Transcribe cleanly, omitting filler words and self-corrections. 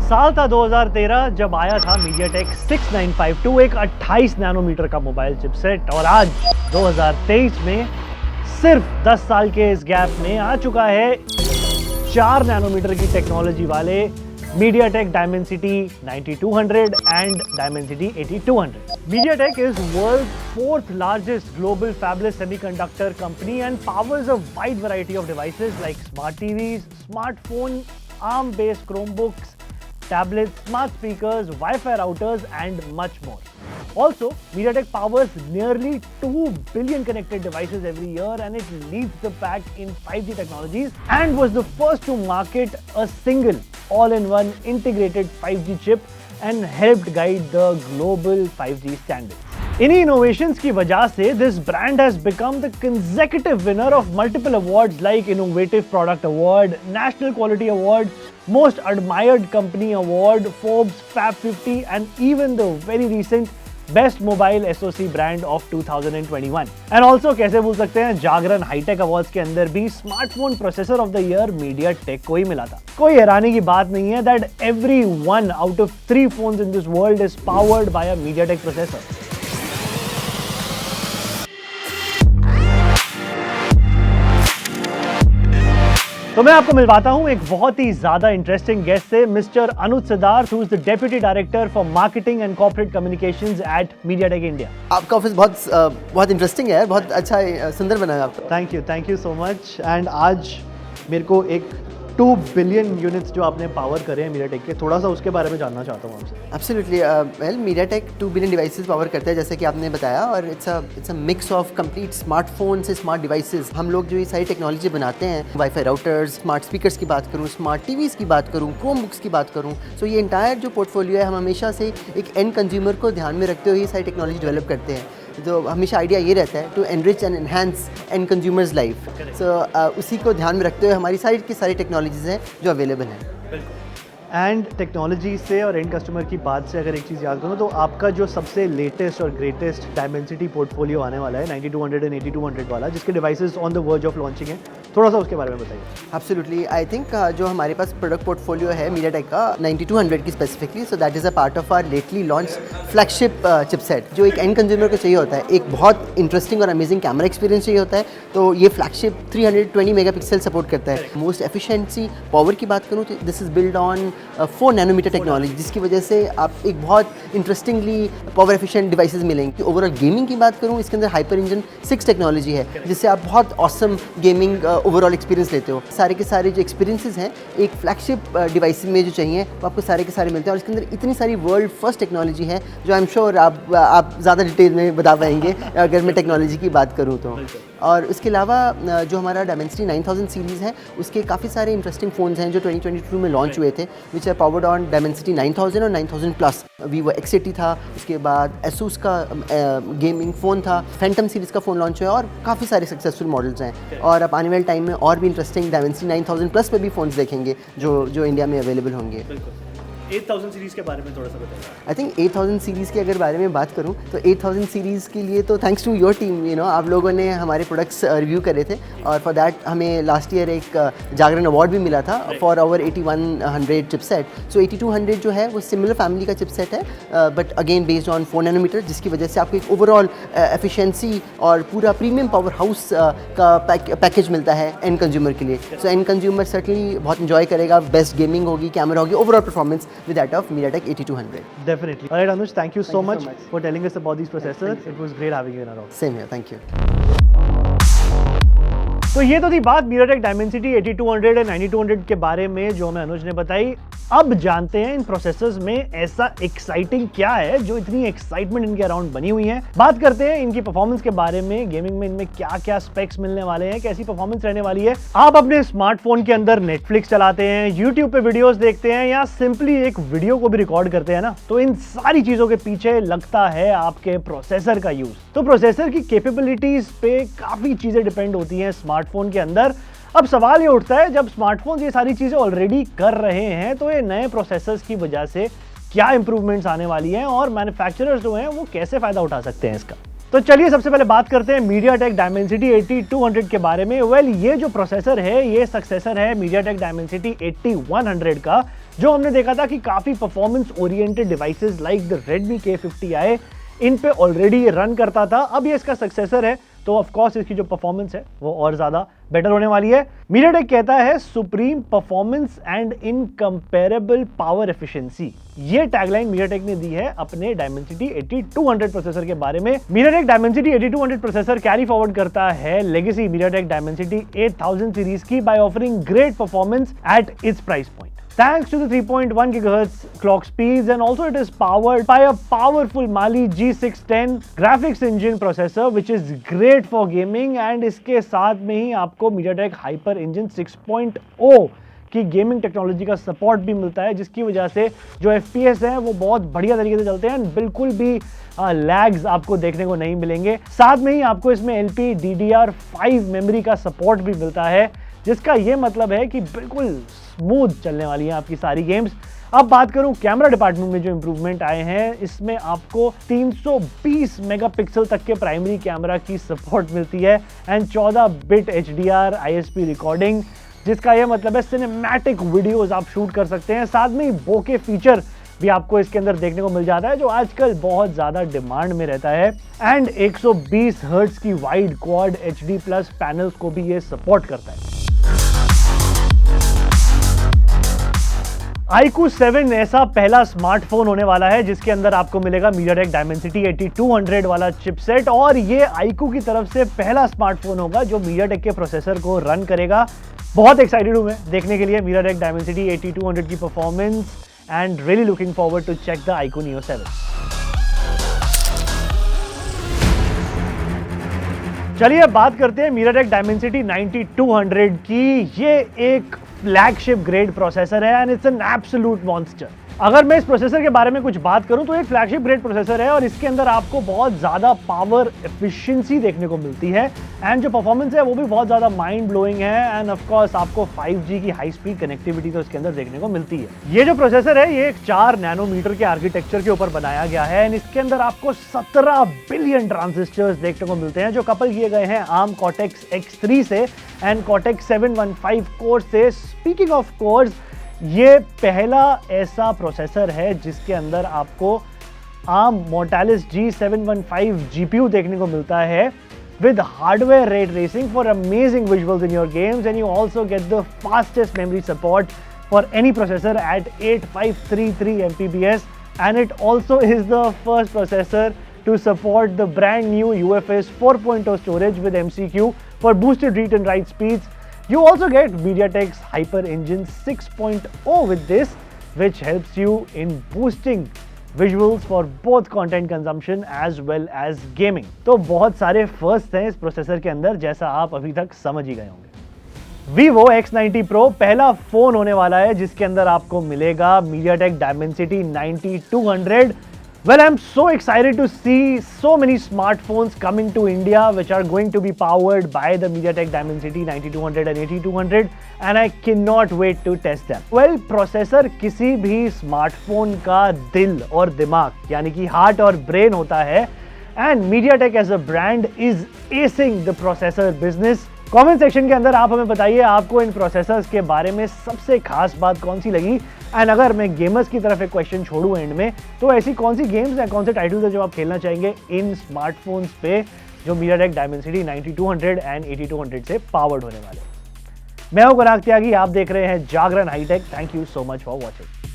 साल था 2013 जब आया था MediaTek 6952, एक 28 नैनोमीटर का मोबाइल चिपसेट, और आज 2023 में सिर्फ 10 साल के इस गैप में आ चुका है 4 नैनोमीटर की टेक्नोलॉजी वाले MediaTek Dimensity 9200 and Dimensity 8200. MediaTek is world's 4th largest global fabless semiconductor company and powers a wide variety of devices like smart TVs, smartphone, ARM-based Chromebooks, tablets, smart speakers, Wi-Fi routers and much more. Also, MediaTek powers nearly 2 billion connected devices every year and it leads the pack in 5G technologies and was the first to market a single all-in-one integrated 5G chip and helped guide the global 5G standards. इन्हीं innovations की वजह से this brand has become the consecutive winner of multiple awards like Innovative Product Award, National Quality Award, Most Admired Company Award, Forbes Fab 50 and even the very recent Best Mobile SoC Brand of 2021. And also कैसे भूल सकते हैं, Jagran hi tech awards के अंदर भी smartphone processor of the year MediaTek को ही मिला था। कोई हैरानी की बात नहीं है that every 1 out of 3 phones in this world is powered by a MediaTek processor. तो मैं आपको मिलवाता हूं एक बहुत ही ज्यादा इंटरेस्टिंग गेस्ट से, mister Anuj Siddharth, who is the deputy director for marketing and corporate communications at MediaTek India. आपका ऑफिस बहुत इंटरेस्टिंग है, बहुत अच्छा सुंदर बना है आपका। Thank you so much. And आज मेरे को एक 2 बिलियन यूनिट्स जो आपने पावर करे हैं MediaTek के, थोड़ा सा उसके बारे में जानना चाहता हूँ आपसे। Absolutely, well MediaTek 2 billion devices power करता है जैसे कि आपने बताया, और it's a mix of complete smartphone से स्मार्ट डिवाइसेस। हम लोग जो ये सारी टेक्नोलॉजी बनाते हैं, वाईफाई राउटर्स, स्मार्ट स्पीकर्स की बात करूँ, स्मार्ट टीवीज़ की बात करूँ, क्रोम बुक्स की बात करूँ, सो ये इंटायर जो पोर्टफोलियो है हम हमेशा से एक एंड कंज्यूमर को ध्यान में रखते हुए ये सारी टेक्नोलॉजी डेवलप करते हैं। तो हमेशा आइडिया ये रहता है to enrich and enhance and consumers life. So उसी को ध्यान में रखते हुए हमारी सारी की सारी टेक्नोलॉजीज़ हैं जो अवेलेबल हैं। एंड टेक्नोलॉजी से और एंड कस्टमर की बात से अगर एक चीज़ याद करूँ तो आपका जो सबसे लेटेस्ट और ग्रेटेस्ट डायमेंसिटी पोर्टफोलियो आने वाला है 9200 एंड 8200 वाला, जिसके devices on the verge of launching है, थोड़ा सा उसके बारे में बताइए। एब्सोल्युटली, आई थिंक जो हमारे पास प्रोडक्ट पोर्टफोलियो है MediaTek का 9200 की specifically, so that is a part of our lately launch flagship chipset, जो एक एंड कंज्यूमर को चाहिए होता है। एक बहुत इंटरेस्टिंग और अमेजिंग कैमरा एक्सपीरियंस चाहिए होता है, तो ये फ्लैगशिप 320 मेगापिक्सल सपोर्ट करता है। मोस्ट एफिशिएंसी पावर की बात करूँ तो this is build on 4 nanometre technology, जिसकी वजह से आप एक बहुत इंटरेस्टिंगली पावर एफिशिएंट डिवाइसेस मिलेंगे। ओवरऑल गेमिंग की बात करूँ, इसके अंदर हाइपर इंजन 6 टेक्नोलॉजी है, जिससे आप बहुत ऑसम गेमिंग ओवरऑल एक्सपीरियंस लेते हो। सारे के सारे जो एक्सपीरियंसेस हैं एक फ्लैगशिप डिवाइस में जो चाहिए वो आपको सारे के सारे मिलते हैं, और इसके अंदर इतनी सारी वर्ल्ड फर्स्ट टेक्नोलॉजी है जो आई एम श्योर आप ज़्यादा डिटेल में बता पाएंगे अगर मैं टेक्नोलॉजी की बात करूँ तो। और उसके अलावा जो हमारा Dimensity 9000 सीरीज़ है, उसके काफ़ी सारे इंटरेस्टिंग फ़ोन्स हैं जो 2022 में लॉन्च हुए थे, which are powered on Dimensity 9000 और 9000 प्लस। Vivo X80 था, उसके बाद Asus का गेमिंग फ़ोन था, Phantom सीरीज़ का फ़ोन लॉन्च हुआ, और काफ़ी सारे सक्सेसफुल मॉडल्स हैं। और आप आने वाले टाइम में और भी इंटरेस्टिंग Dimensity 9000 प्लस पे भी फ़ोन्स देखेंगे जो इंडिया में अवेलेबल होंगे। 8000 सीरीज़ के बारे में थोड़ा सा बताइए। आई थिंक 8000 सीरीज़ के अगर बारे में बात करूं तो 8000 सीरीज़ के लिए तो थैंक्स टू योर टीम, आप लोगों ने हमारे प्रोडक्ट्स रिव्यू करे थे, और फॉर दैट हमें लास्ट ईयर एक जागरण अवार्ड भी मिला था फॉर आवर 8100 चिपसेट। सो 8200 जो है वो सिमिलर फैमिली का चिपसेट है, but again based on 4 nanometre, जिसकी वजह से आपको एक ओवरऑल एफिशिएंसी और पूरा प्रीमियम पावर हाउस का पैकेज मिलता है एंड कंज्यूमर के लिए। सो एंड कंज्यूमर सर्टनली बहुत इंजॉय करेगा, बेस्ट गेमिंग होगी, कैमरा होगी, overall performance with that of MediaTek 8200. Definitely. All right, Anuj, thank you so much for telling us about these processors. It was great having you in our office. Same here. Thank you. तो ये तो थी बात MediaTek Dimensity 8200 और 9200 के बारे में जो हमें अनुज ने बताई। अब जानते हैं इन प्रोसेसर्स में ऐसा एक्साइटिंग क्या है जो इतनी एक्साइटमेंट इनके अराउंड बनी हुई है। बात करते हैं इनकी परफॉर्मेंस के बारे में, गेमिंग में इनमें क्या क्या स्पेक्स मिलने वाले हैं, कैसी परफॉर्मेंस रहने वाली है। आप अपने स्मार्टफोन के अंदर नेटफ्लिक्स चलाते हैं, यूट्यूब पे वीडियोस देखते हैं, या सिंपली एक वीडियो को भी रिकॉर्ड करते हैं ना, तो इन सारी चीजों के पीछे लगता है आपके प्रोसेसर का यूज। तो प्रोसेसर की कैपेबिलिटीज पे काफी चीजें डिपेंड होती हैं स्मार्टफोन के अंदर। अब सवाल ये उठता है, जब स्मार्टफोन ये सारी चीजें ऑलरेडी कर रहे हैं तो ये नए प्रोसेसर्स की वजह से क्या इंप्रूवमेंट्स आने वाली हैं और मैन्युफैक्चरर्स जो हैं वो कैसे फायदा उठा सकते हैं इसका। तो चलिए सबसे पहले बात करते हैं MediaTek Dimensity 8200 के बारे में। वेल, ये जो प्रोसेसर है ये सक्सेसर है MediaTek Dimensity 8100 का, जो हमने देखा था कि काफी performance oriented devices like the Redmi K50i इन पे ऑलरेडी रन करता था। अब ये इसका सक्सेसर है, तो ऑफ कोर्स इसकी जो परफॉर्मेंस है वो और ज्यादा बेटर होने वाली है। MediaTek कहता है supreme performance and incomparable power efficiency. ये टैगलाइन MediaTek ने दी है अपने Dimensity 8200 प्रोसेसर के बारे में। MediaTek Dimensity 8200 processor carry forward करता है लेगेसी MediaTek Dimensity 8000 सीरीज की by offering great performance at its price point. Thanks to the 3.1 GHz clock speeds, and also it is powered by a powerful Mali G610 graphics engine processor which is great for gaming, and इसके साथ में ही आपको MediaTek Hyper Engine 6.0 की gaming technology का support भी मिलता है, जिसकी वजह से जो FPS हैं वो बहुत बढ़िया तरीके से चलते हैं, बिल्कुल भी लैग्स आपको देखने को नहीं मिलेंगे। साथ में ही आपको इसमें LPDDR5 मेमोरी का सपोर्ट भी मिलता है, जिसका ये मतलब है कि बिल्कुल स्मूथ चलने वाली हैं आपकी सारी गेम्स। अब बात करूं कैमरा डिपार्टमेंट में जो इंप्रूवमेंट आए हैं, इसमें आपको 320 मेगापिक्सल तक के प्राइमरी कैमरा की सपोर्ट मिलती है and 14 bit HDR ISP recording, जिसका यह मतलब है सिनेमैटिक वीडियोस आप शूट कर सकते हैं। साथ में ही बोके फीचर भी आपको इसके अंदर देखने को मिल जाता है, जो आजकल बहुत ज्यादा डिमांड में रहता है, एंड 120 हर्ट्ज की wide quad HD plus panels को भी ये सपोर्ट करता है। iQOO 7 ऐसा पहला स्मार्टफोन होने वाला है जिसके अंदर आपको मिलेगा MediaTek Dimensity 8200 वाला चिपसेट, और ये iQOO की तरफ से पहला स्मार्टफोन होगा जो MediaTek के प्रोसेसर को रन करेगा। बहुत एक्साइटेड हूं मैं देखने के लिए MediaTek Dimensity 8200 की performance, and really looking forward to check the iQOO Neo 7। चलिए बात करते हैं MediaTek Dimensity 9200 की। ये एक फ्लैगशिप ग्रेड प्रोसेसर है and it's an absolute monster. अगर मैं इस प्रोसेसर के बारे में कुछ बात करूं तो एक फ्लैगशिप ग्रेड प्रोसेसर है और इसके अंदर आपको बहुत ज्यादा पावर एफिशिएंसी देखने को मिलती है, एंड जो परफॉर्मेंस है वो भी बहुत ज्यादा माइंड ब्लोइंग है, एंड ऑफ कोर्स आपको 5G की हाई स्पीड कनेक्टिविटी तो इसके अंदर देखने को मिलती है। ये जो प्रोसेसर है ये एक 4 नैनोमीटर के आर्किटेक्चर के ऊपर बनाया गया है, एंड इसके अंदर आपको 17 बिलियन ट्रांजिस्टर्स देखने को मिलते हैं जो कपल किए गए हैं ARM Cortex X3 से एंड Cortex 715 कोर से। स्पीकिंग ऑफ कोर्स, ये पहला ऐसा प्रोसेसर है जिसके अंदर आपको ARM Mortalis G715 GPU देखने को मिलता है with hardware ray tracing for amazing visuals in your games, and you also get the fastest memory support for any processor at 8533 MPBs, and it also is the first processor to support the brand new UFS 4.0 storage with MCQ for boosted read and write speeds. You also get MediaTek's Hyper Engine 6.0 with this, which helps you in boosting visuals for both content consumption as well as gaming. तो बहुत सारे first हैं इस processor के अंदर, जैसा आप अभी तक समझ ही गए होंगे। Vivo X90 Pro पहला फोन होने वाला है जिसके अंदर आपको मिलेगा MediaTek Dimensity 9200। Well, I'm so excited to see so many smartphones coming to India which are going to be powered by the MediaTek Dimensity 9200 and 8200, and I cannot wait to test them. Well, processor किसी भी smartphone का दिल और दिमाग यानी कि heart और brain होता है, and MediaTek as a brand is acing the processor business. Comment section के अंदर आप हमें बताइए आपको इन प्रोसेसर्स के बारे में सबसे खास बात कौन सी लगी, एंड अगर मैं गेमर्स की तरफ एक क्वेश्चन छोड़ूं एंड में, तो ऐसी कौन सी गेम्स हैं, कौन से टाइटल्स हैं जो आप खेलना चाहेंगे इन स्मार्टफोन्स पे जो MediaTek Dimensity 9200 एंड 8200 से पावर्ड होने वाले। मैं हूं कुनाक त्यागी, आप देख रहे हैं Jagran hitech. Thank you so much for watching.